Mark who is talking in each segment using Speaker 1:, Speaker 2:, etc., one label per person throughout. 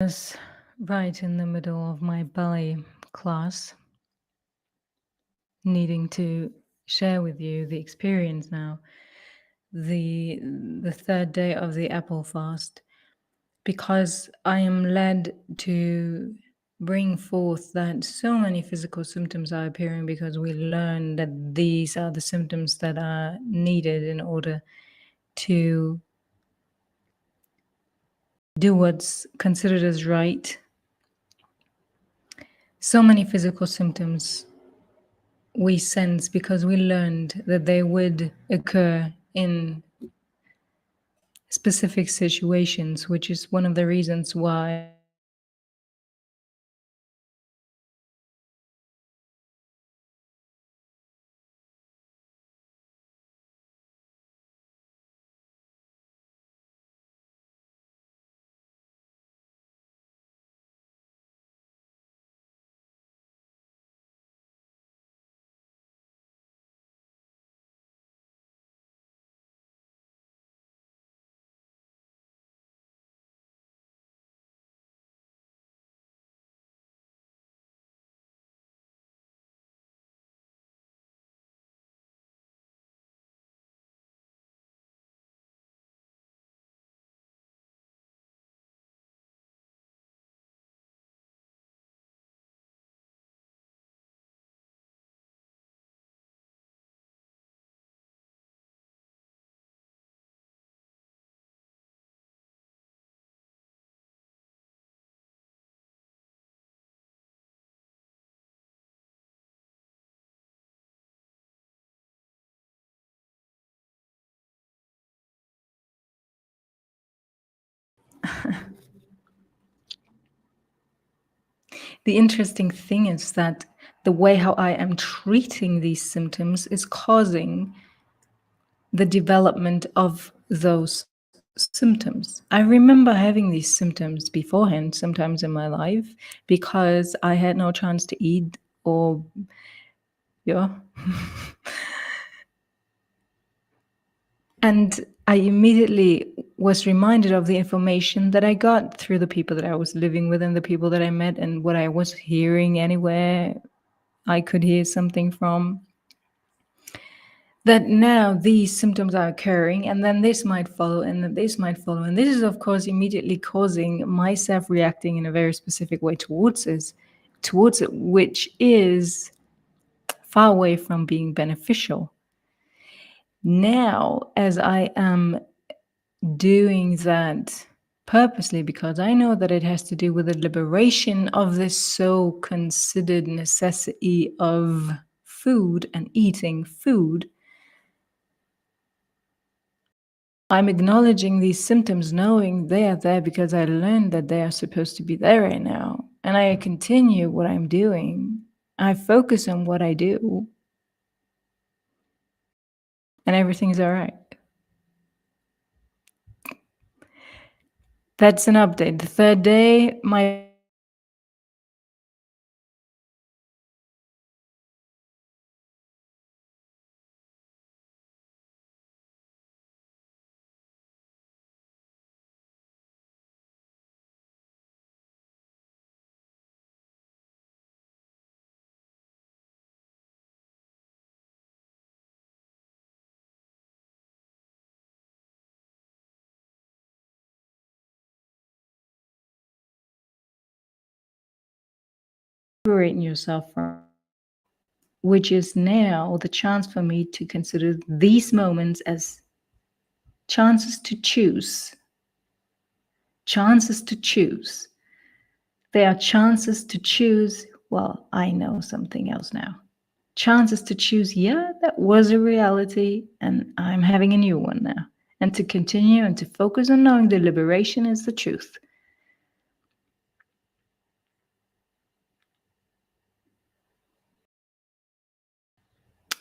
Speaker 1: Was right in the middle of my ballet class, needing to share with you the experience now, the third day of the apple fast, because I am led to bring forth that so many physical symptoms are appearing because we learn that these are the symptoms that are needed in order to do what's considered as right. So many physical symptoms we sense because we learned that they would occur in specific situations, which is one of the reasons why the interesting thing is that the way how I am treating these symptoms is causing the development of those symptoms. I remember having these symptoms beforehand, sometimes in my life, because I had no chance to eat or, yeah. And I immediately was reminded of the information that I got through the people that I was living with and the people that I met and what I was hearing anywhere I could hear something from. That now these symptoms are occurring and then this might follow and then this might follow. And this is, of course, immediately causing myself reacting in a very specific way towards it, which is far away from being beneficial. Now, as I am doing that purposely, because I know that it has to do with the liberation of this so considered necessity of food and eating food, I'm acknowledging these symptoms, knowing they are there because I learned that they are supposed to be there right now. And I continue what I'm doing. I focus on what I do. And everything's all right. That's an update. The third day, my liberating yourself from, which is now the chance for me to consider these moments as chances to choose. Chances to choose. They are chances to choose. Well, I know something else now. Chances to choose, yeah, that was a reality, and I'm having a new one now. And to continue and to focus on knowing the liberation is the truth.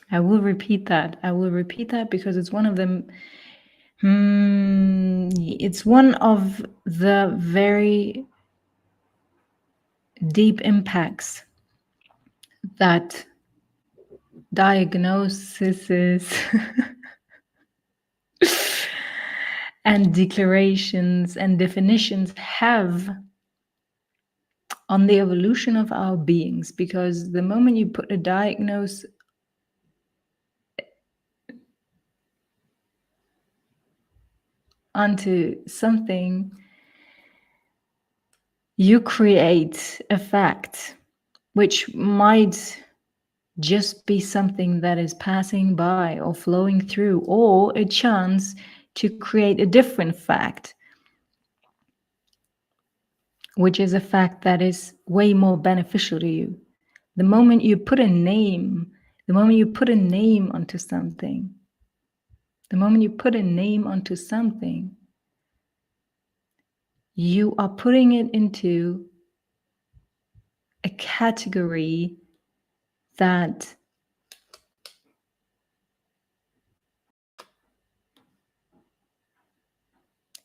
Speaker 1: I will repeat that. I will repeat that because it's one of them. It's one of the very deep impacts that diagnoses and declarations and definitions have on the evolution of our beings, because the moment you put a diagnosis onto something, you create a fact which might just be something that is passing by or flowing through, or a chance to create a different fact, which is a fact that is way more beneficial to you. The moment you put a name, onto something, you are putting it into a category that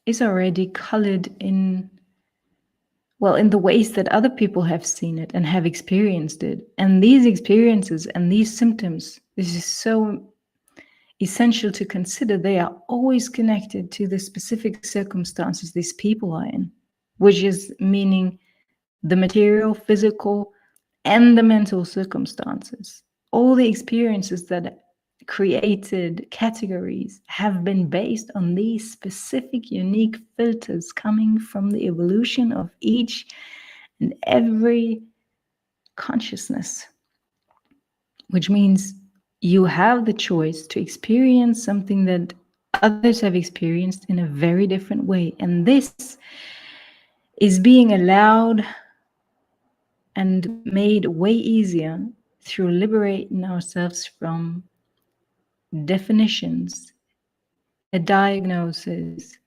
Speaker 1: is already colored in the ways that other people have seen it and have experienced it. And these experiences and these symptoms, this is so essential to consider, they are always connected to the specific circumstances these people are in, which is meaning the material, physical, and the mental circumstances. All the experiences that created categories have been based on these specific, unique filters coming from the evolution of each and every consciousness, which means you have the choice to experience something that others have experienced in a very different way. And this is being allowed and made way easier through liberating ourselves from definitions, a diagnosis,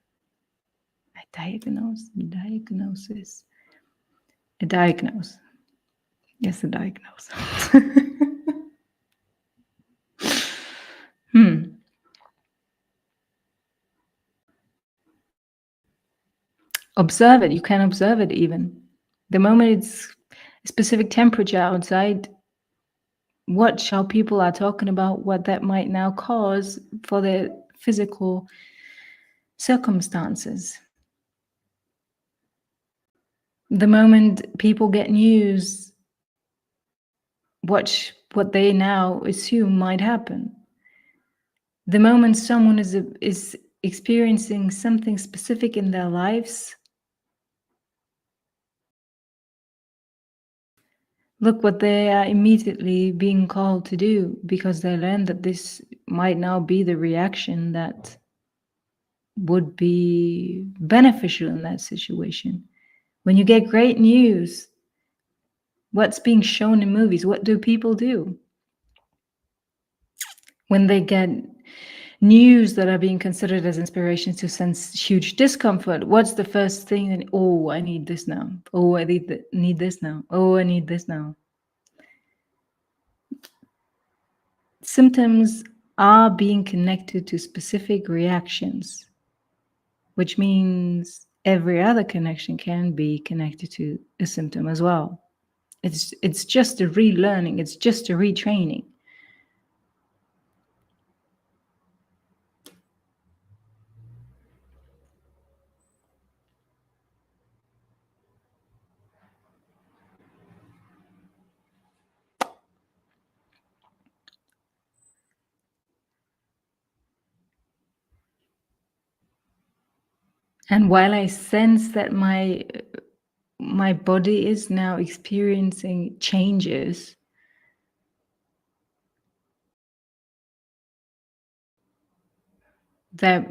Speaker 1: Yes, a diagnosis. Observe it. You can observe it even. The moment it's a specific temperature outside, watch how people are talking about what that might now cause for their physical circumstances. The moment people get news, watch what they now assume might happen. The moment someone is experiencing something specific in their lives, look what they are immediately being called to do, because they learn that this might now be the reaction that would be beneficial in that situation. When you get great news, what's being shown in movies? What do people do? When they get news that are being considered as inspirations to sense huge discomfort, what's the first thing? And oh, I need this now. Oh, I need this now. Oh, I need this now. Symptoms are being connected to specific reactions, which means every other connection can be connected to a symptom as well. It's just a relearning, it's just a retraining. And while I sense that my body is now experiencing changes, that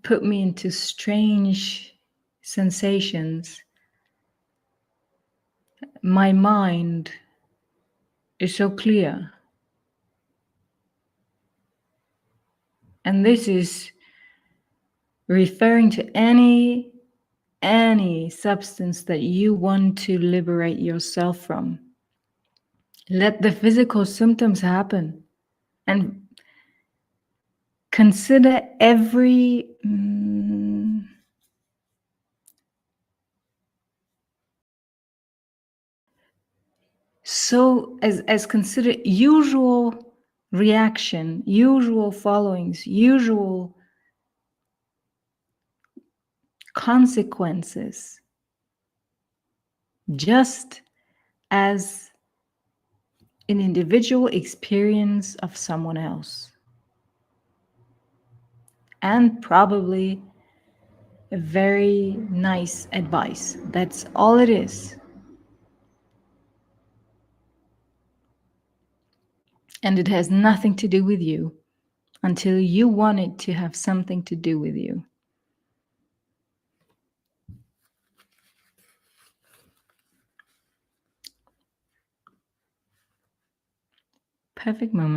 Speaker 1: put me into strange sensations, my mind is so clear. And this is referring to any substance that you want to liberate yourself from. Let the physical symptoms happen and consider every so as consider usual reaction, usual followings, usual consequences just as an individual experience of someone else. And probably a very nice advice. That's all it is. And it has nothing to do with you until you want it to have something to do with you. Perfect moment.